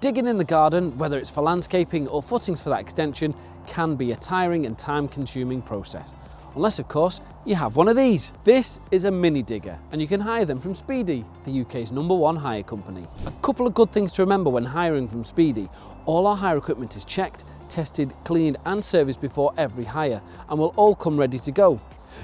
Digging in the garden, whether it's for landscaping or footings for that extension, can be a tiring and time-consuming process. Unless, of course, you have one of these. This is a mini digger, and you can hire them from Speedy, the UK's #1 hire company. A couple of good things to remember when hiring from Speedy: all our hire equipment is checked, tested, cleaned and serviced before every hire, and will all come ready to go.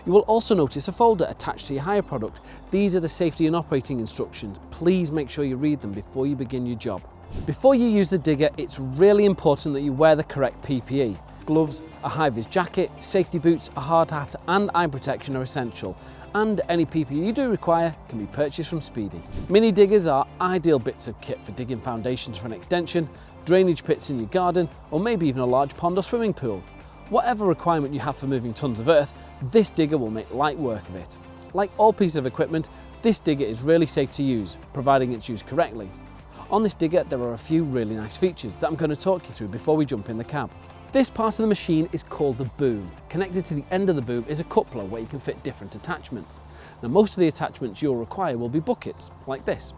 You will also notice a folder attached to your hire product. These are the safety and operating instructions. Please make sure you read them before you begin your job. Before you use the digger, it's really important that you wear the correct PPE. Gloves, a high-vis jacket, safety boots, a hard hat and eye protection are essential, and any PPE you do require can be purchased from Speedy. Mini diggers are ideal bits of kit for digging foundations for an extension, drainage pits in your garden, or maybe even a large pond or swimming pool. Whatever requirement you have for moving tons of earth, this digger will make light work of it. Like all pieces of equipment, this digger is really safe to use, providing it's used correctly. On this digger, there are a few really nice features that I'm going to talk you through before we jump in the cab. This part of the machine is called the boom. Connected to the end of the boom is a coupler where you can fit different attachments. Now, most of the attachments you'll require will be buckets, like this.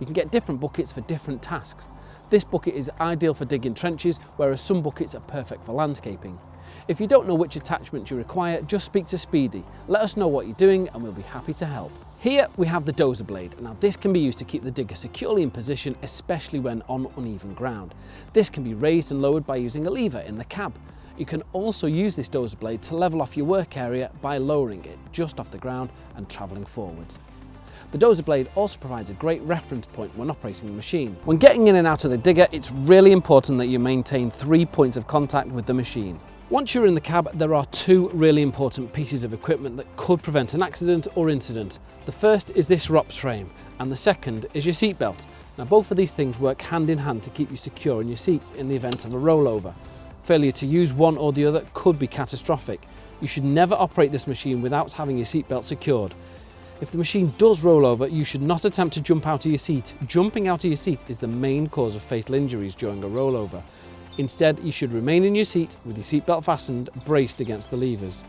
You can get different buckets for different tasks. This bucket is ideal for digging trenches, whereas some buckets are perfect for landscaping. If you don't know which attachment you require, just speak to Speedy. Let us know what you're doing and we'll be happy to help. Here we have the Dozer blade. Now, this can be used to keep the digger securely in position, especially when on uneven ground. This can be raised and lowered by using a lever in the cab. You can also use this Dozer blade to level off your work area by lowering it just off the ground and travelling forwards. The Dozer blade also provides a great reference point when operating the machine. When getting in and out of the digger, it's really important that you maintain 3 points of contact with the machine. Once you're in the cab, there are 2 really important pieces of equipment that could prevent an accident or incident. The first is this ROPS frame, and the second is your seat belt. Now, both of these things work hand in hand to keep you secure in your seat in the event of a rollover. Failure to use one or the other could be catastrophic. You should never operate this machine without having your seat belt secured. If the machine does roll over, you should not attempt to jump out of your seat. Jumping out of your seat is the main cause of fatal injuries during a rollover. Instead, you should remain in your seat with your seatbelt fastened, braced against the levers.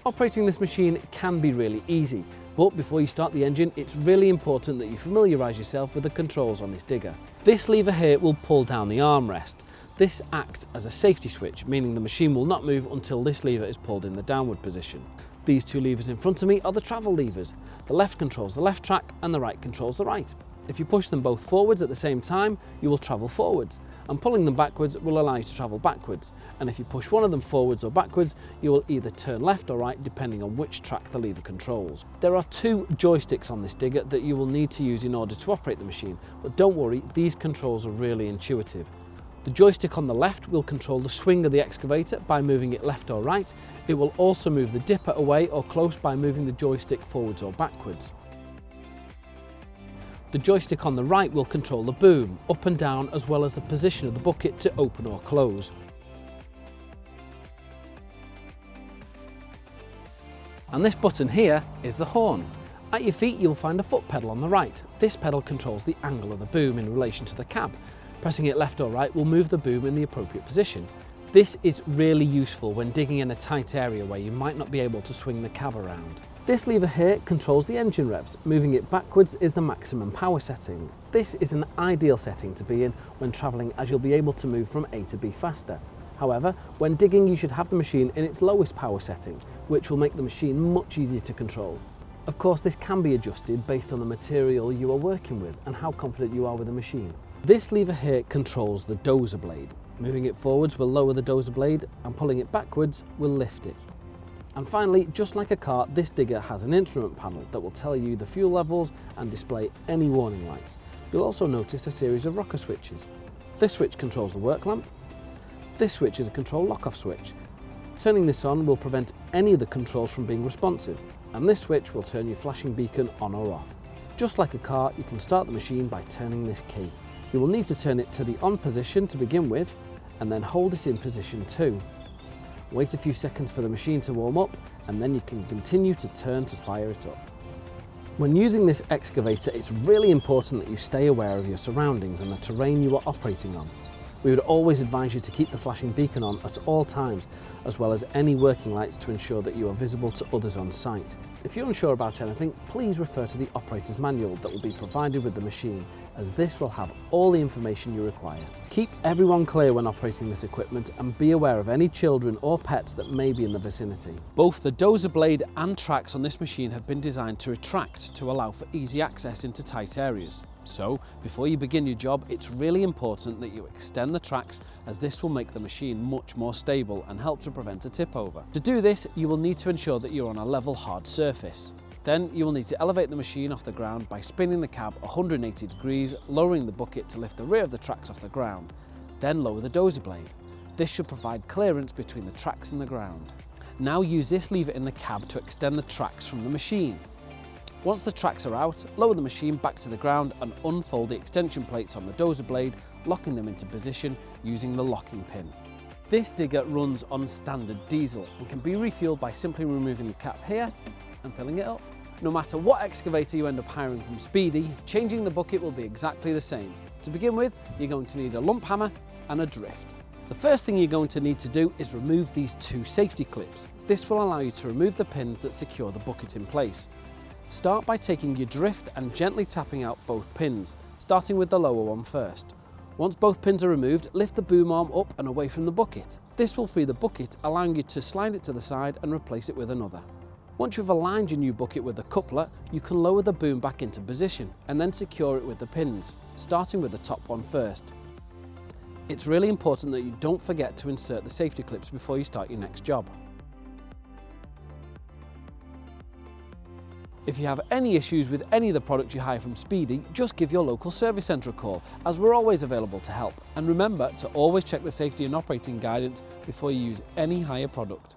Operating this machine can be really easy, but before you start the engine, it's really important that you familiarise yourself with the controls on this digger. This lever here will pull down the armrest. This acts as a safety switch, meaning the machine will not move until this lever is pulled in the downward position. These 2 levers in front of me are the travel levers. The left controls the left track and the right controls the right. If you push them both forwards at the same time, you will travel forwards, and pulling them backwards will allow you to travel backwards. And if you push one of them forwards or backwards, you will either turn left or right depending on which track the lever controls. There are 2 joysticks on this digger that you will need to use in order to operate the machine, but don't worry, these controls are really intuitive. The joystick on the left will control the swing of the excavator by moving it left or right. It will also move the dipper away or close by moving the joystick forwards or backwards. The joystick on the right will control the boom, up and down, as well as the position of the bucket to open or close. And this button here is the horn. At your feet you'll find a foot pedal on the right. This pedal controls the angle of the boom in relation to the cab. Pressing it left or right will move the boom in the appropriate position. This is really useful when digging in a tight area where you might not be able to swing the cab around. This lever here controls the engine revs. Moving it backwards is the maximum power setting. This is an ideal setting to be in when travelling, as you'll be able to move from A to B faster. However, when digging you should have the machine in its lowest power setting, which will make the machine much easier to control. Of course, this can be adjusted based on the material you are working with and how confident you are with the machine. This lever here controls the Dozer blade. Moving it forwards will lower the Dozer blade, and pulling it backwards will lift it. And finally, just like a car, this digger has an instrument panel that will tell you the fuel levels and display any warning lights. You'll also notice a series of rocker switches. This switch controls the work lamp. This switch is a control lock-off switch. Turning this on will prevent any of the controls from being responsive, and this switch will turn your flashing beacon on or off. Just like a car, you can start the machine by turning this key. You will need to turn it to the on position to begin with, and then hold it in position 2. Wait a few seconds for the machine to warm up, and then you can continue to turn to fire it up. When using this excavator, it's really important that you stay aware of your surroundings and the terrain you are operating on. We would always advise you to keep the flashing beacon on at all times, as well as any working lights to ensure that you are visible to others on site. If you're unsure about anything, please refer to the operator's manual that will be provided with the machine, as this will have all the information you require. Keep everyone clear when operating this equipment and be aware of any children or pets that may be in the vicinity. Both the dozer blade and tracks on this machine have been designed to retract to allow for easy access into tight areas. So, before you begin your job, it's really important that you extend the tracks, as this will make the machine much more stable and help to prevent a tip over. To do this, you will need to ensure that you're on a level hard surface. Then you will need to elevate the machine off the ground by spinning the cab 180 degrees, lowering the bucket to lift the rear of the tracks off the ground. Then lower the dozer blade. This should provide clearance between the tracks and the ground. Now use this lever in the cab to extend the tracks from the machine. Once the tracks are out, lower the machine back to the ground and unfold the extension plates on the dozer blade, locking them into position using the locking pin. This digger runs on standard diesel and can be refueled by simply removing the cap here and filling it up. No matter what excavator you end up hiring from Speedy, changing the bucket will be exactly the same. To begin with, you're going to need a lump hammer and a drift. The first thing you're going to need to do is remove these two safety clips. This will allow you to remove the pins that secure the bucket in place. Start by taking your drift and gently tapping out both pins, starting with the lower one first. Once both pins are removed, lift the boom arm up and away from the bucket. This will free the bucket, allowing you to slide it to the side and replace it with another. Once you've aligned your new bucket with the coupler, you can lower the boom back into position and then secure it with the pins, starting with the top one first. It's really important that you don't forget to insert the safety clips before you start your next job. If you have any issues with any of the products you hire from Speedy, just give your local service centre a call, as we're always available to help. And remember to always check the safety and operating guidance before you use any hire product.